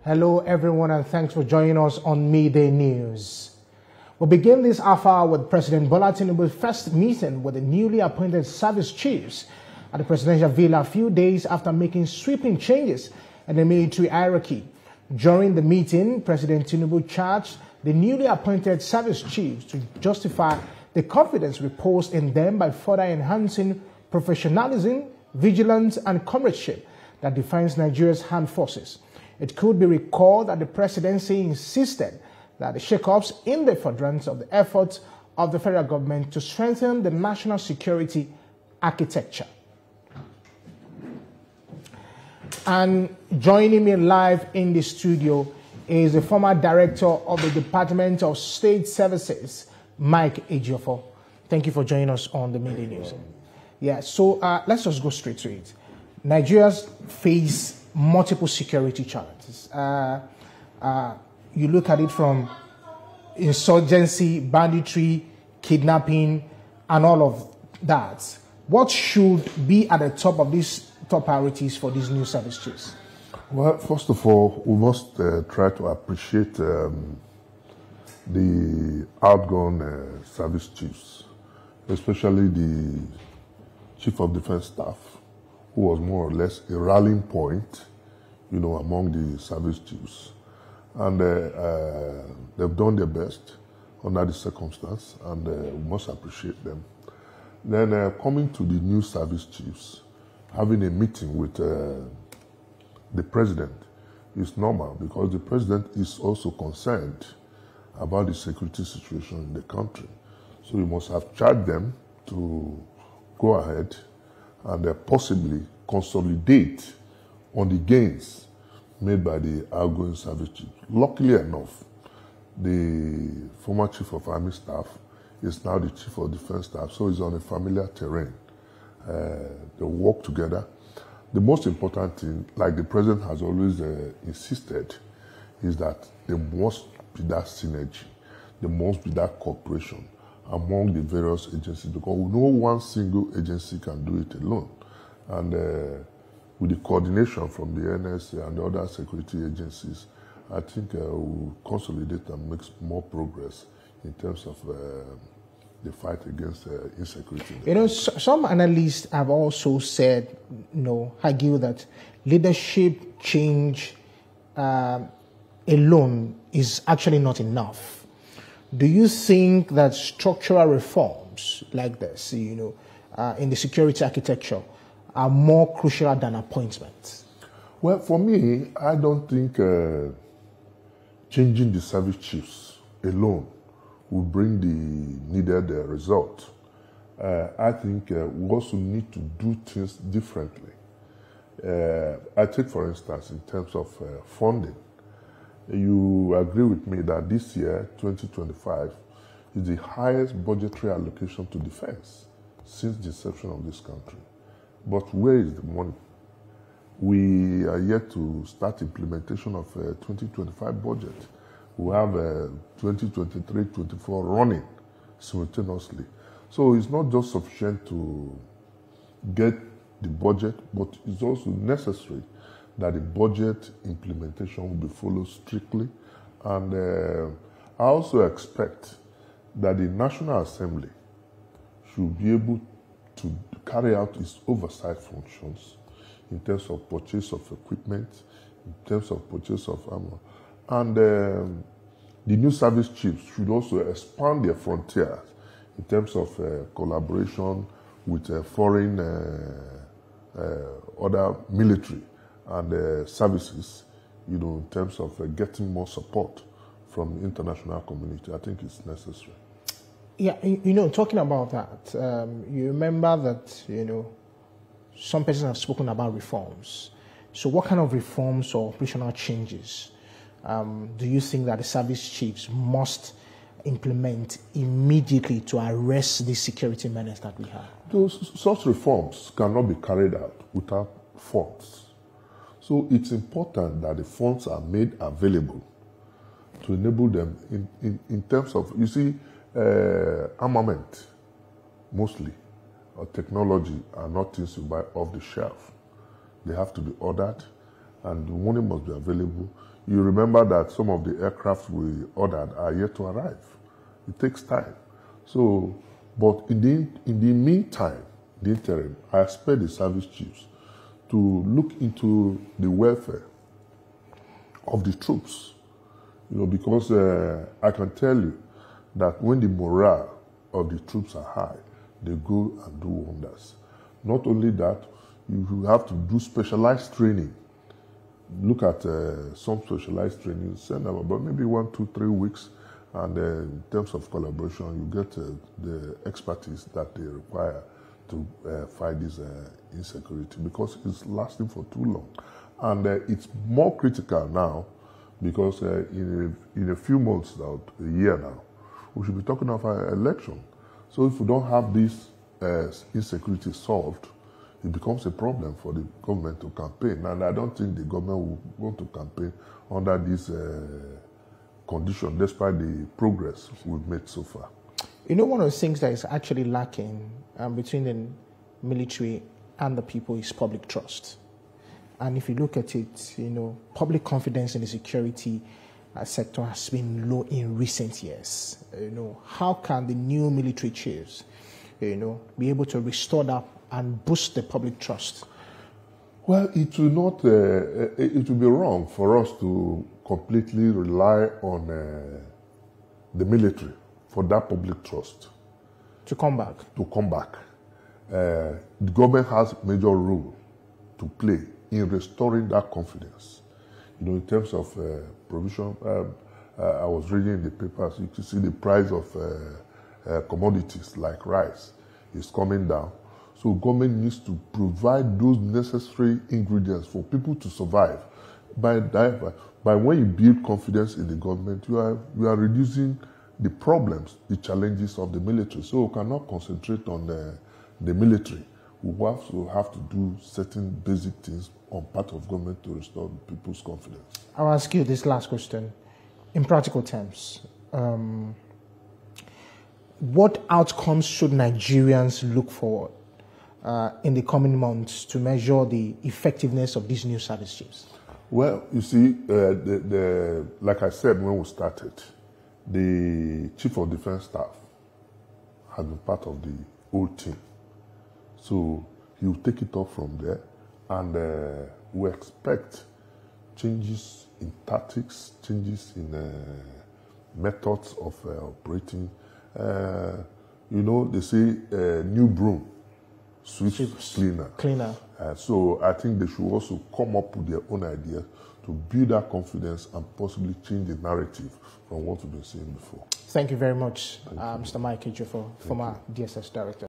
Hello, everyone, and thanks for joining us on Midday News. We'll begin this half hour with President Bola Tinubu's first meeting with the newly appointed service chiefs at the presidential villa a few days after making sweeping changes in the military hierarchy. During the meeting, President Tinubu charged the newly appointed service chiefs to justify the confidence reposed in them by further enhancing professionalism, vigilance, and comradeship that defines Nigeria's armed forces. It could be recalled that the presidency insisted that the shake-ups in the furtherance of the efforts of the federal government to strengthen the national security architecture. And joining me live in the studio is the former director of the Department of State Services, Mike Ejiofor. Thank you for joining us on the Midday News. Yeah, so let's just go straight to it. Nigeria's face multiple security challenges. You look at it from insurgency, banditry, kidnapping, and all of that. What should be at the top of these top priorities for these new service chiefs? Well, first of all, we must try to appreciate the outgone service chiefs, especially the Chief of Defense Staff, who was more or less a rallying point, among the service chiefs. And they've done their best under the circumstance, and we must appreciate them. Then coming to the new service chiefs, having a meeting with the president is normal because the president is also concerned about the security situation in the country. So you must have charged them to go ahead and possibly consolidate on the gains made by the outgoing service chief. Luckily enough, the former Chief of Army Staff is now the Chief of Defense Staff, so he's on a familiar terrain. They work together. The most important thing, like the President has always insisted, is that there must be that synergy, there must be that cooperation among the various agencies, because no one single agency can do it alone. And with the coordination from the NSA and the other security agencies, I think we'll consolidate and make more progress in terms of the fight against insecurity. Some analysts have also said, argue that leadership change alone is actually not enough. Do you think that structural reforms like this, in the security architecture, are more crucial than appointments? Well, for me, I don't think changing the service chiefs alone will bring the needed result. I think we also need to do things differently. I take, for instance, in terms of funding, you agree with me that this year, 2025, is the highest budgetary allocation to defense since the inception of this country. But where is the money? We are yet to start implementation of 2025 budget. We have 2023-24 running simultaneously. So it's not just sufficient to get the budget, but it's also necessary that the budget implementation will be followed strictly. And I also expect that the National Assembly should be able to carry out its oversight functions in terms of purchase of equipment, in terms of purchase of armor. And the new service chiefs should also expand their frontiers in terms of collaboration with foreign other military and services, in terms of getting more support from the international community. I think it's necessary. Yeah, talking about that, you remember that, some persons have spoken about reforms. So what kind of reforms or operational changes do you think that the service chiefs must implement immediately to arrest the security menace that we have? Such reforms cannot be carried out without funds. So it's important that the funds are made available to enable them in terms of, armament, mostly, or technology are not things you buy off the shelf. They have to be ordered, and the money must be available. You remember that some of the aircraft we ordered are yet to arrive. It takes time. So, but in the meantime, the interim, I expect the service chiefs to look into the welfare of the troops. Because I can tell you that when the morale of the troops are high, they go and do wonders. Not only that, you have to do specialized training. Look at some specialized training, send them about maybe 1, 2, 3 weeks, and in terms of collaboration, you get the expertise that they require to fight this insecurity, because it's lasting for too long. And it's more critical now because in a few months, now, a year now, we should be talking of an election. So if we don't have this insecurity solved, it becomes a problem for the government to campaign. And I don't think the government will want to campaign under this condition, despite the progress we've made so far. One of the things that is actually lacking between the military and the people is public trust. And if you look at it, public confidence in the security sector has been low in recent years. How can the new military chiefs, be able to restore that and boost the public trust? Well, it will not. It will be wrong for us to completely rely on the military for that public trust to come back. The government has a major role to play in restoring that confidence. In terms of provision, I was reading in the papers. You can see the price of commodities like rice is coming down. So government needs to provide those necessary ingredients for people to survive. By when you build confidence in the government, you are reducing the problems, the challenges of the military. So we cannot concentrate on the military. We also have to do certain basic things on part of government to restore people's confidence. I'll ask you this last question. In practical terms, what outcomes should Nigerians look for in the coming months to measure the effectiveness of these new service chiefs? Well, you see, like I said when we started, the Chief of Defense Staff has been part of the whole team. So he will take it up from there, and we expect changes in tactics, changes in methods of operating. They say new broom sweeps cleaner. So I think they should also come up with their own ideas to build that confidence and possibly change the narrative from what we've been seeing before. Thank you very much, Mr. Mike Ejiofor, former DSS Director.